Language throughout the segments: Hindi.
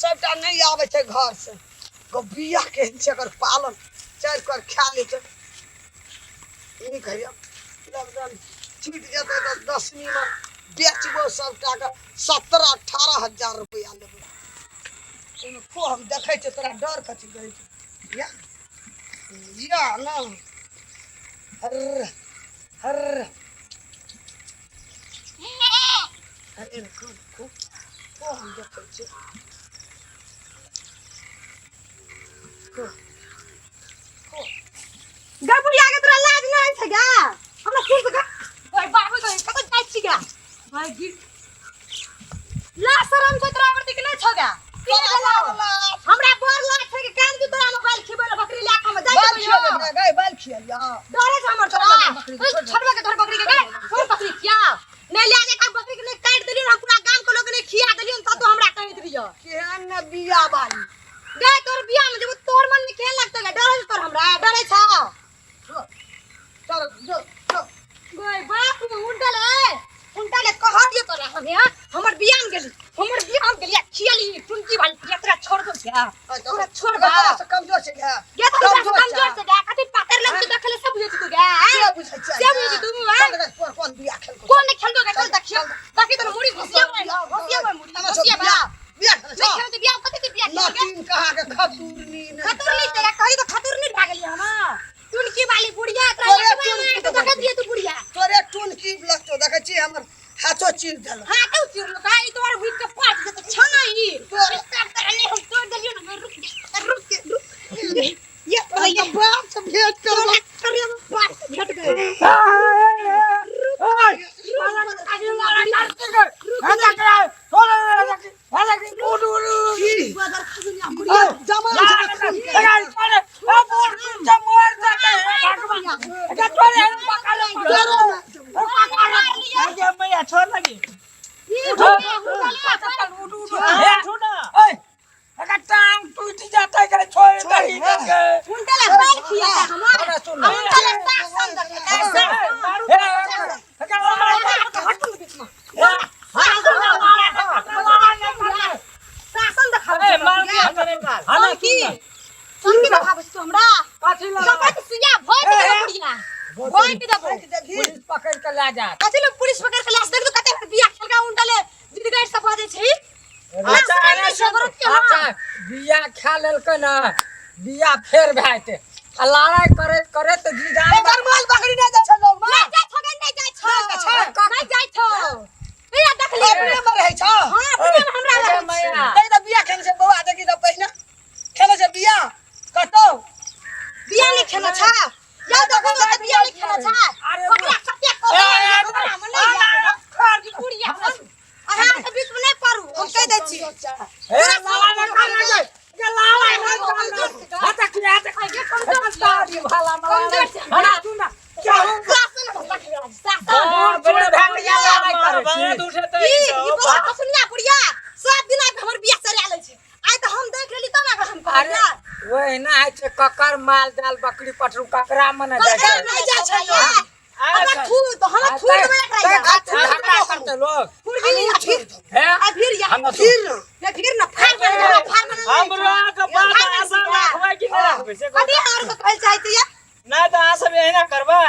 सबटा नहीं आवे छे घर से को बिया के छकर पालन चार कर खा ले छे इनी कहिया लॉकडाउन छूट जाते तो 10वीं में बेचबो सबटा का 17-18 हजार रुपया लेबो इनको हम देखे छे तोरा डर कथी गई या ना हर हर अरे को हम देखे छे गबुड़ी आगे तोरा लाज नहीं छै गा हमरा खुद का ओए बाबू तो कत जाय छी गा भाई गिर ला शरम छै तोरा वर्दी के नहीं छ गा हमरा बोर लाज छै के कान तू तोरा मोबाइल खिबे बकरी ला के जाय गए बैल खिया डरे छ हमर तोरा छोड़बे के धर बकरी के गए छोड़ बकरी किया नहीं ले जाके बकरी के नहीं काट देलियो हम पूरा गांव के लोग ने खिया देलियो त तो हमरा कहि दियो केहन न बिया बाली गए तोर बिया में जब तोर मन में केहन लगता है डरे तोर हमरा डरे छ चल जो गोय बाप उंडले कह दियो तोरा हम यहां हमर बिया में गेली खियाली टुनकी वाली यात्रा छोड़ दो क्या तोरा छोड़ बा से कमजोर से गया ये तो कमजोर से गया कथि पातर लग के देखले सब बुझे तू गया क्या बुझे तू कौन बिया खेल कौन नहीं खेलबो चल देखियो बाकी तो मुड़ी घसिया मुड़ी बा बिया नहीं खेल तो बिया कथि बिया लाटीन कहा के खतुरनी तेरा कहि तो खतुरनी भागली हम टुनकी वाली बुढ़िया तो देख दिए तू बुढ़िया तोरे टुनकी लगतो देखे छी हमर हाथो चीर देल हां तो चीर लो काई तोर भीत के पाट के तो छना ही तोर करने हम तोड़ देलियो ना रुक ये बाप से भेंट कर करे बाप से भेंट गए पुलिस पकड़ के ला जा पुलिस पकड़ के लाश देख तो कते बिया खेल का उंडले जिद गाइड सब बाजे छी अच्छा बिया खा लेलकै ना बिया फेर भाइते आ लड़ाई करे तो जीजान माल बकरी ना जाय छ लोग नहीं जाय छ नहीं जाय छ ए देख ले अपने में रहै छ हां अपने में हमरा अरे मैया तै त बिया खेले से बौआ देखि त पहिना खेले से बिया कटो बिया नहीं खेला छ या देखो तो बिया नहीं खेला छ पकड़ा सत्य को हम नहीं खर बुढ़िया अरे हम बीच में नहीं पारू हम कह दै छी ए लाला ना कर ये लाला है हटा के ये कमजोर भाला मला हटा तू ना क्या सासन बड़े भाग या लड़ाई करे छी ई बहुत सुनिया बुढ़िया सब दिन हमर बिया सरे आले छै आइ त हम देख लेली त ना हम अरे वही ना है छ ककर माल जाल बकरी पटरू ककरा मन जाय नहीं जाय छ अरे खुद तो हम खुद में झगड़ा करते लोग फिर या फिर ना फाड़ हमरा के बात आशा रखबै कि नहीं रखबै से अभी और को कहल चाहते या ना तो आ सब एना करबा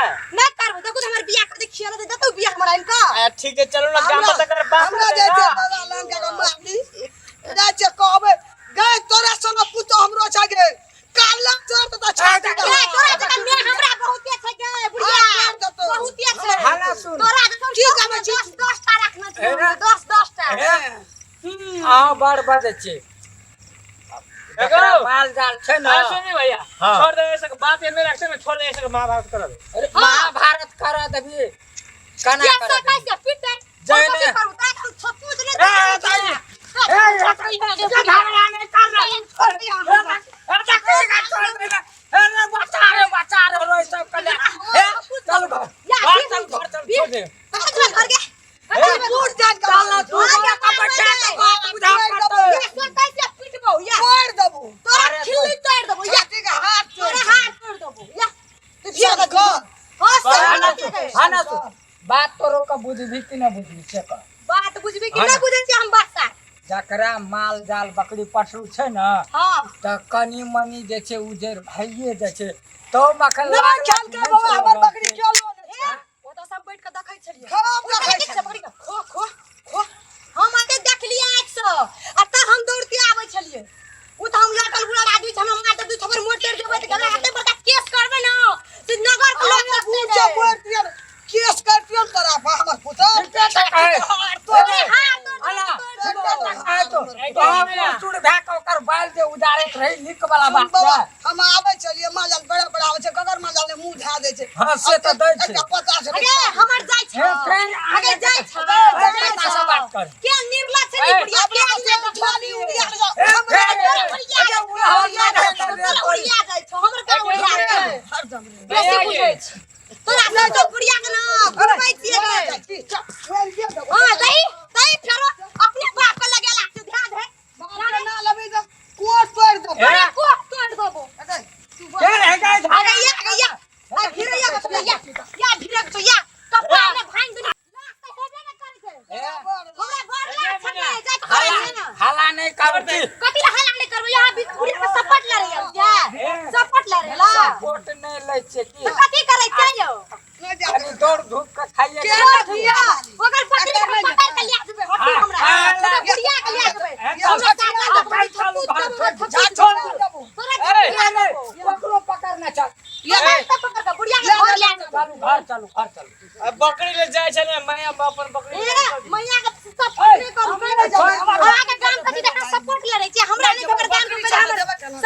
नहीं करबो देखो हमर बियाह कर दे खियाला दे तो बियाह हमरा इनका ठीक है चलो ना गांव तक कर बात हमरा जाय छै दादा लान के मारली जाय छै कहबे गए तोरा संग पुतो हमरो छ गे काला चोर त छा दे तोरा जका में हमरा बहुत अच्छा गे बुढ़िया बहुत अच्छा हाला सुन तोरा ठीक है 10 टा रखना चाहिए 10 टा आ बार बाजे छै माल जाल छै ना सुनी भैया छोड़ दे ऐसे बात ये मेरे अक्सर में छोड़ दे ऐसे महाभारत करा दे अरे महाभारत करा देबी कना कर दे कैसे पिट दे जय ने करू ता हम छपूज ने ए ताई ए झगड़ा नहीं कर रहा छोड़ दिया ऐसा करेगा छोड़ देना अरे बचा रे रोई सब कर चल घर छोड़ दे कहां घर के दूर जान का तू का बच्चा तो बात बुझा करतो ये कैसे पिटबो या छोड़ देबो तोरा खिल्ली तोड़ देबो या ठीक है हाथ तोरा हाथ तोड़ देबो या तू फिर देखो हां हां तो बात तो रोका बुझी भी कि ना बुझी से कर बात बुझबी कि ना बुझै छी हम बात सा जा एकरा माल जाल बकरी पशु छै न हां त कनी मनी जे छै उजेर भइए जाइ छै तो मखन ना ख्याल के बाबा हमर बकरी क्यों लो ओ तो सब बैठ के देखै छलिए खराब देखै छै बकरी के खो खो खो हम आके देखलिए 100 आ त हम दौड़ते आबै छलिए उ त हम लड़कल बुला आदमी छ हम मार दू थबर मोटर देबै त गला हाथे बड़का केस करबै न से नगर के लोग पूछो बोलतियन केस करतियन तोरा बा हमर पुत्र तोरे हाथ अला आ तो चूड़ भाक ओकर बाल जे उजारत रही लिक वाला बात बाबा छै हम आबै छलिए माजल बड़ा बड़ा आबै छै कगर माजल ने मुंह धा दै छै हां से त दै छै 50 अरे हमर जाय छ हे ट्रेन आगे जाय छ बेटा से बात कर के निर्ला छै नि बुढ़िया के आगे ढोली उड़िया हमरा उड़िया जाय छ हमर का उड़िया छै हरदम बेसी बुझै छै तोरा से तो बुढ़िया के ना बुढ़बै छिए हां दई फेरो अपने बाप के लगेला से ध्यान है बाबा ना लबे तो कोट तोड़ दो अरे को तोड़ देबो के रह गए अरे या आ भिरैया के या भिरक तो या कपाल में भांग दे लास्ट हेबे न करे छै हमरा घर ला छने जाय के करे छै ना हाला नहीं करती कथि ला हला नहीं करबो यहाँ बुढ़िया के सपोर्ट ला रे या सपोर्ट ला रे ला सपोर्ट नहीं ले छै की कथि करे छै यौ कनी दौड़ धूप के खाइए के भैया ओकर पति के पकड़ के लिया जेबे हटी हमरा तो बुढ़िया के लिया जेबे हमरा पकड़ो पकड़ना चल ये रास्ता पकड़ के बुढ़िया के घर ले चलो घर चलो अब बकरी ले जाय छै ने मैं अब अपन बकरी ए मैया के सपोर्ट नहीं करू हमरा के काम कथि देखा सपोर्ट लड़ै छै हमरा नहीं ओकर काम के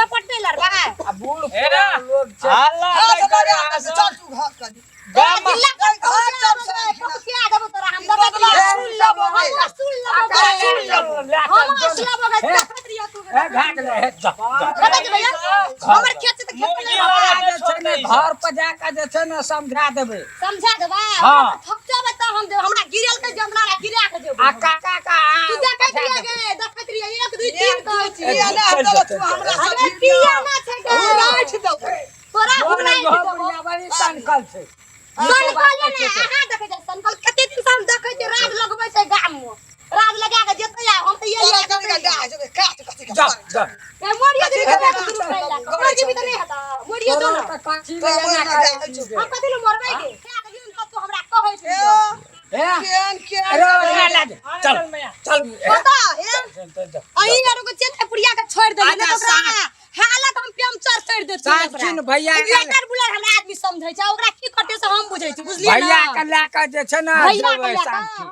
सपोर्ट नहीं लड़बा अब बूढ़ ए ना लोग छै हल्ला नहीं करे चल तू घर कर दी गाम में जिला के घर चल से पहुंचा देबो तोरा हम सुन लेबो हम सुन लेबो हम सुन लेबो खतरिया तू भाग ले हे जा कतै भैया हमर खेत से खेत ले घर पर जाके जे छै ने समझा देबै समझा देबा हाँ। थकचबे त हम हमरा गिरल के जमला गिरा के जेबो आ काका का तू देखत रहिए गे देखत रहिए 1 2 3 कहै छी ये ना चलो तू हमरा अरे पिया ना छै गे राइट दो तोरा घुराई देबो बड़ी संकल छै संकल ने अहाँ देखै छै संकल कते दिन से हम देखै छी राज लगबै छै गाम में राज लगा के जेतै हम त ये ये कर के डा जो काट कथि जा के जा ए मोरिया दिन के शुरू कैला मोरिया भी त नहीं हता मोरिया दो ना काची ले ना हम कथि ले मरबै गे क्या कहियो तो हमरा कहै छी हे केन अरे चल चल पता है चल अहीं आरो के चेत पुड़िया के छोड़ दे ना ओकरा हालत हम पेमचर छोड़ दे साचिन भैया लेटर बुलर हमरा आदमी समझै छै ओकरा की करते से हम बुझै छी बुझलियै भैया के ला के जे छै ने भैया के जेबै ला के साचिन